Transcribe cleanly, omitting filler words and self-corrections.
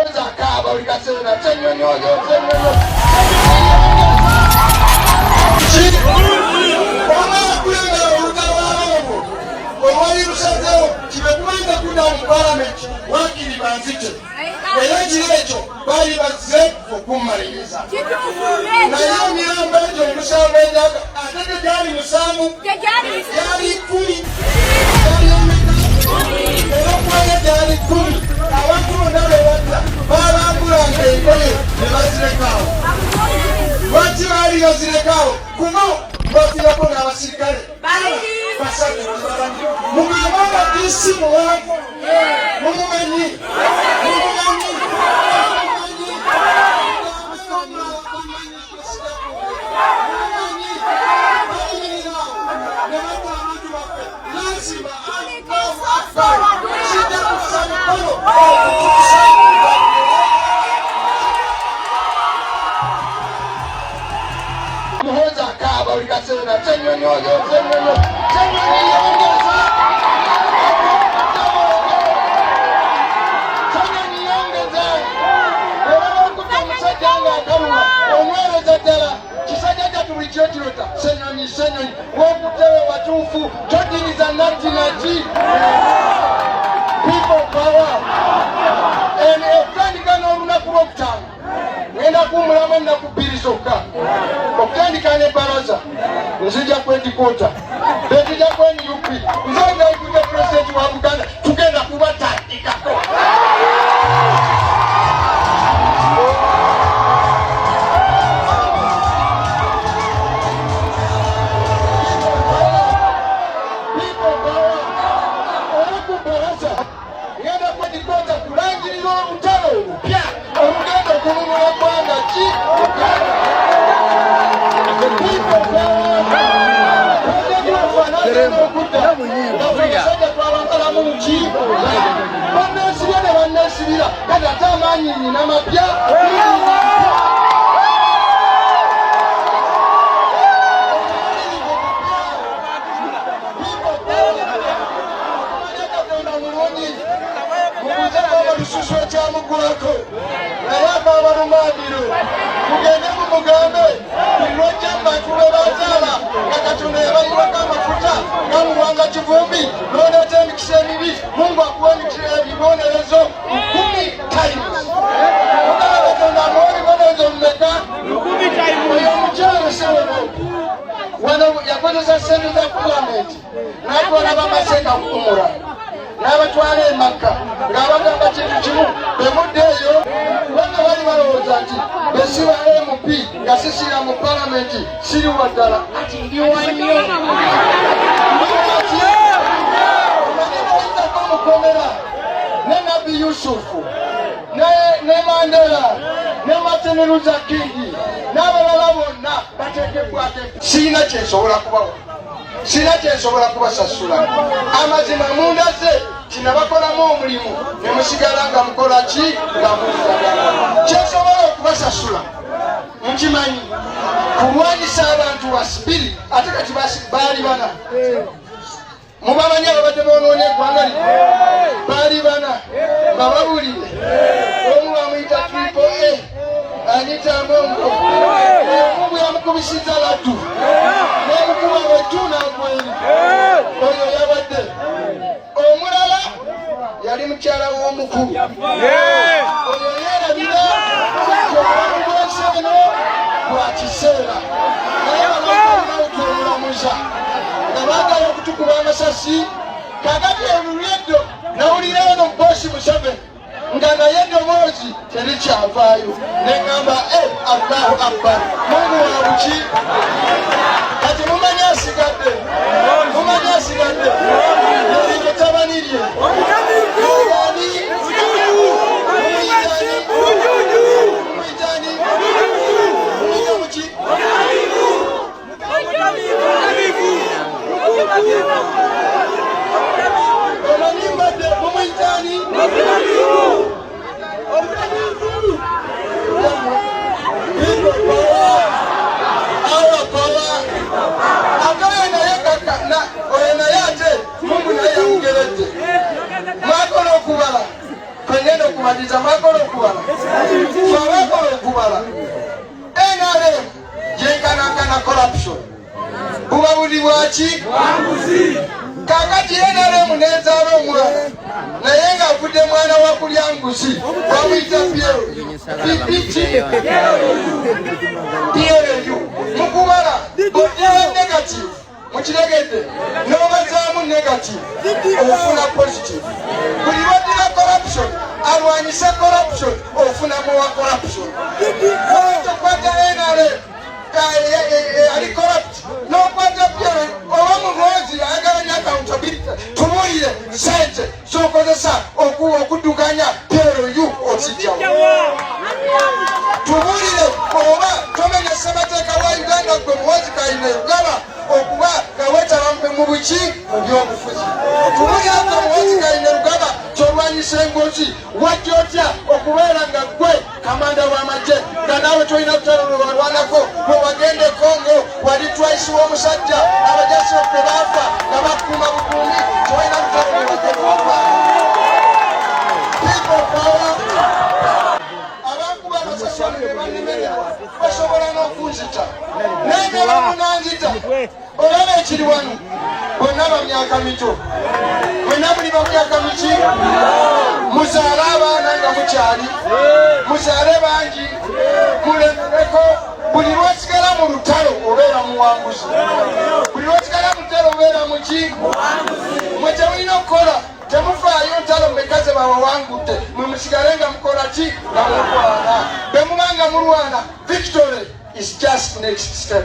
muhoza kaba ulikasena chenyonyoyo bali bazefu kumaliriza na yo miramba ejo musamu endaga atete gyali musamu gyali kumi era okwaya gyali kumi abantu bonna bewatta balambulanga engoye ne bazirekawo lwaki baali bazirekawo kuno bavirako n'abasirikale basatu mugambanga disi muwanvu mumumanyi muhoza kaba ulikasena chenyonyoyo senyonyi wokutewe watufu todiriza nati people power ene okutandika n'olunaku lwokutaano ngenda kuwumulamu ennaku bbiri zokka okutandika ne baraza nzija kwendikuuta betujja kwenyupi nze ngaikuta pulezidenti wa Buganda tugenda kubatandikako bannesibira kati ate amaanyi nina mapya lususu ekyamugulako naye akabalumabiro mugende mumugambe lwojja mubantu lwe bazaala nga Katonda yabayiwako amafuta gamuwanga kivumbi nooneta emikisa emibi Mungu akuwa ebibonerezo 10 times mugaba Katonda amuwa ebibonerezo mumeka oyo omukyalo seweno wano yakozesa sente za palamenti n'atwala bamaseka kukumula n'abatwala emaka ng'abagamba kintu kimu bemudde eyo bonna bali balowooza nti besiba MP nga sisira mu palamenti siriwa ddala ati ndiwa nnyo omanyibaitako mukomera ne Nabi Yusufu ne Mandela ne Martin Luther King n'abalala bonna bateekebwako sirina kyensobola kubawa sina kyensobola kubasasula amazima mundaze kinabakolamu omulimu ne musigala nga mukola ki nga muzagala kyensobola okubasasula nkimanyi kulwanyisa abantu basibiri ate kati baali bana mubamanyi ababadde boonoona eggwanga lino baali bana nga babulire omu bamuyita Triple A Anita Among omu yamukubisiza laddu n'emukuba wetuna gweri oyo yabadde omulala yali mukyala w'omukulu oyo yeerabira kyobulamukweseno bwa kiseera naye banaotuomulamuza nga baagala okutukuba amasasi kakati olulyedo nawulira eno Bosi Museveni nga naye eddoboozi terikyavaayo neŋŋamba Allahu Akbar Mungu wa buki kati mumanyi asigadde eryo tabani lye kumaliza makolo kubala twabakolo kubala NRM yenkanakana corruption buba buli bwaki kakati NRM nezaala omwana naye nga avudde mwana wa kulya nguzi bamuyita PLU mukubala ogira negative mukiregedde n'obazaamu negative ofuna positive buli lwadira corruption alwanyisa corruption ofuna muwa corruption tokwata NRM ali corrupt n'okwata PLU oba mulwozi agalanya accountability tumuwulire sente sokozesa okuddukanya PLU osijjawo tumuwulire oba tomenya ssemateeka wa Uganda gwe muwozi kayina ugaba okuba gawetaba mu buki by'obufuzi tumuwulire gwe muwozi kayina ugaba kyolwanyisa engozi wajja otya okubeera nga gwe kamanda w'amagye nga naawe tolina kutalolwalwanako bwe wagenda e Congo wali twaisi w'omusajja abajasi okwe baafa nga bakuuma bukuumi tolina kutalolwalwanako people power abankuba abasaswali ne bannemerera basobola n'okunzita naye ne bamunanzita olaba ekiri wano bonna ba myaka mito mwenna muli ba myaka miki muzaale abaana nga mukyali muzaale bangi mulemereko buli lwosigala mu lutalo obeera muwanguzi buli lwosigala mu lutalo obeera muki mwe temulina okukola temufaayo ntalo mmekaze bawawangudde mwe musigale nga mukola ki nga mulwana bwe muba nga mulwana victory is just next step